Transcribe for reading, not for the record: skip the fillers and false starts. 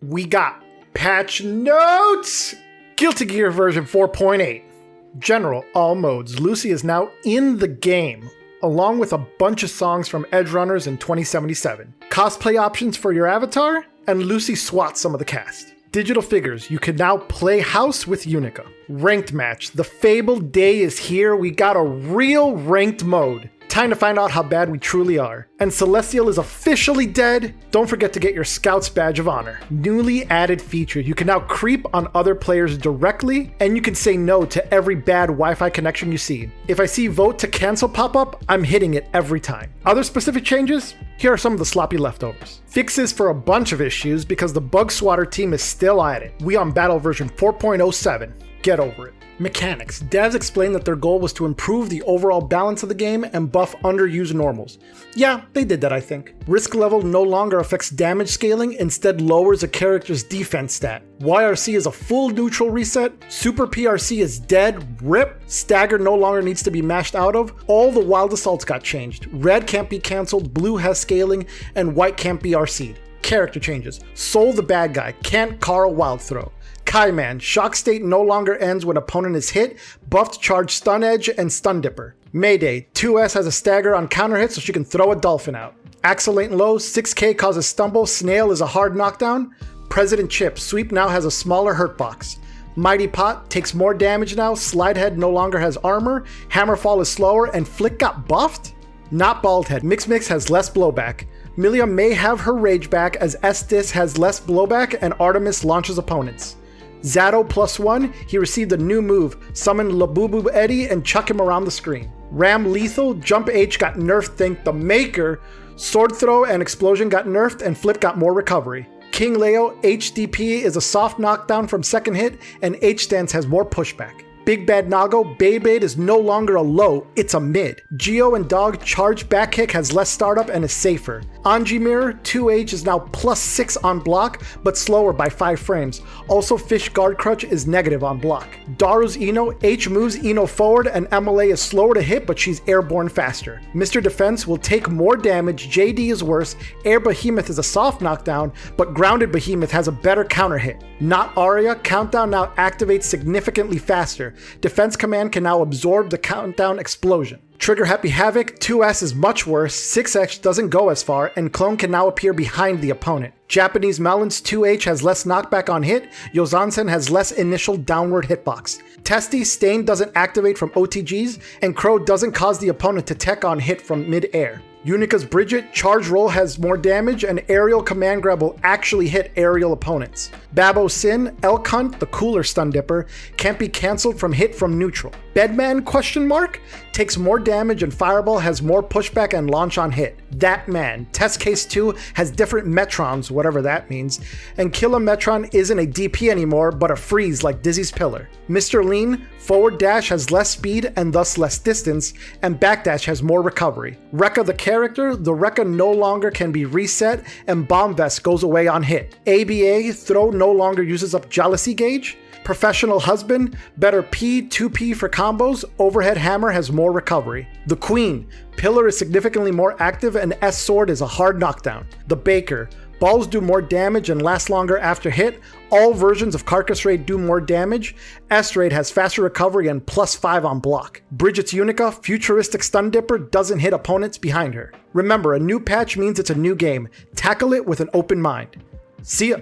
We got patch notes! Guilty Gear version 4.8. General, all modes. Lucy is now in the game, along with a bunch of songs from Edge Runners in 2077. Cosplay options for your avatar, and Lucy swats some of the cast. Digital figures, you can now play house with Unica. Ranked match, the fabled day is here, we got a real ranked mode. Time to find out how bad we truly are. And Celestial is officially dead. Don't forget to get your Scout's Badge of Honor. Newly added feature, you can now creep on other players directly, and you can say no to every bad Wi-Fi connection you see. If I see vote to cancel pop up, I'm hitting it every time. Other specific changes? Here are some of the sloppy leftovers. Fixes for a bunch of issues because the bug swatter team is still at it. We on battle version 4.07. Get over it. Mechanics. Devs explained that their goal was to improve the overall balance of the game and buff underused normals. Yeah, they did that, I think. Risk level no longer affects damage scaling, instead lowers a character's defense stat. YRC is a full neutral reset. Super PRC is dead. RIP. Stagger no longer needs to be mashed out of. All the wild assaults got changed. Red can't be cancelled, blue has scaling, and white can't be RC'd. Character changes. Soul the bad guy, can't Carl wild throw. Kaiman, shock state no longer ends when opponent is hit, buffed charge stun edge and stun dipper. Mayday, 2S has a stagger on counter hit so she can throw a dolphin out. Axel ain't low, 6k causes stumble, snail is a hard knockdown. President Chip, sweep now has a smaller hurt box. Mighty Pot takes more damage now, Slidehead no longer has armor, Hammerfall is slower, and Flick got buffed? Not Baldhead, Mix has less blowback. Milia may have her rage back as Estis has less blowback and Artemis launches opponents. Zato +1, he received a new move, summon Labubu Eddie and chuck him around the screen. Ram lethal, Jump H got nerfed, thank the maker. Sword throw and explosion got nerfed and flip got more recovery. King Leo, HDP is a soft knockdown from second hit and H-stance has more pushback. Big Bad Nago, Beyblade is no longer a low, it's a mid. Geo and Dog, charge back kick has less startup and is safer. Anji Mirror, 2H is now +6 on block, but slower by 5 frames. Also Fish Guard Crutch is negative on block. Daru's Eno, H moves Eno forward and MLA is slower to hit, but she's airborne faster. Mr. Defense will take more damage, JD is worse, Air Behemoth is a soft knockdown, but Grounded Behemoth has a better counter hit. Not Aria, Countdown now activates significantly faster. Defense Command can now absorb the countdown explosion. Trigger Happy Havoc, 2S is much worse, 6X doesn't go as far, and Clone can now appear behind the opponent. Japanese Melons, 2H has less knockback on hit, Yozansen has less initial downward hitbox. Testy, Stain doesn't activate from OTGs, and Crow doesn't cause the opponent to tech on hit from mid-air. Unica's Bridget, charge roll has more damage and aerial command grab will actually hit aerial opponents. Babo Sin, Elk Hunt, the cooler stun dipper, can't be cancelled from hit from neutral. Bedman ? Takes more damage and Fireball has more pushback and launch on hit. That Man, Test Case 2 has different Metrons, whatever that means, and Killa Metron isn't a DP anymore but a freeze like Dizzy's Pillar. Mr. Lean, forward dash has less speed and thus less distance, and backdash has more recovery. Rekka the character, the Rekka no longer can be reset and Bomb Vest goes away on hit. ABA, throw no longer uses up jealousy gauge. Professional Husband, better P, 2P for combos, Overhead Hammer has more recovery. The Queen, Pillar is significantly more active and S Sword is a hard knockdown. The Baker, balls do more damage and last longer after hit, all versions of Carcass Raid do more damage, S Raid has faster recovery and +5 on block. Bridget's Unica, futuristic stun dipper, doesn't hit opponents behind her. Remember, a new patch means it's a new game. Tackle it with an open mind. See ya!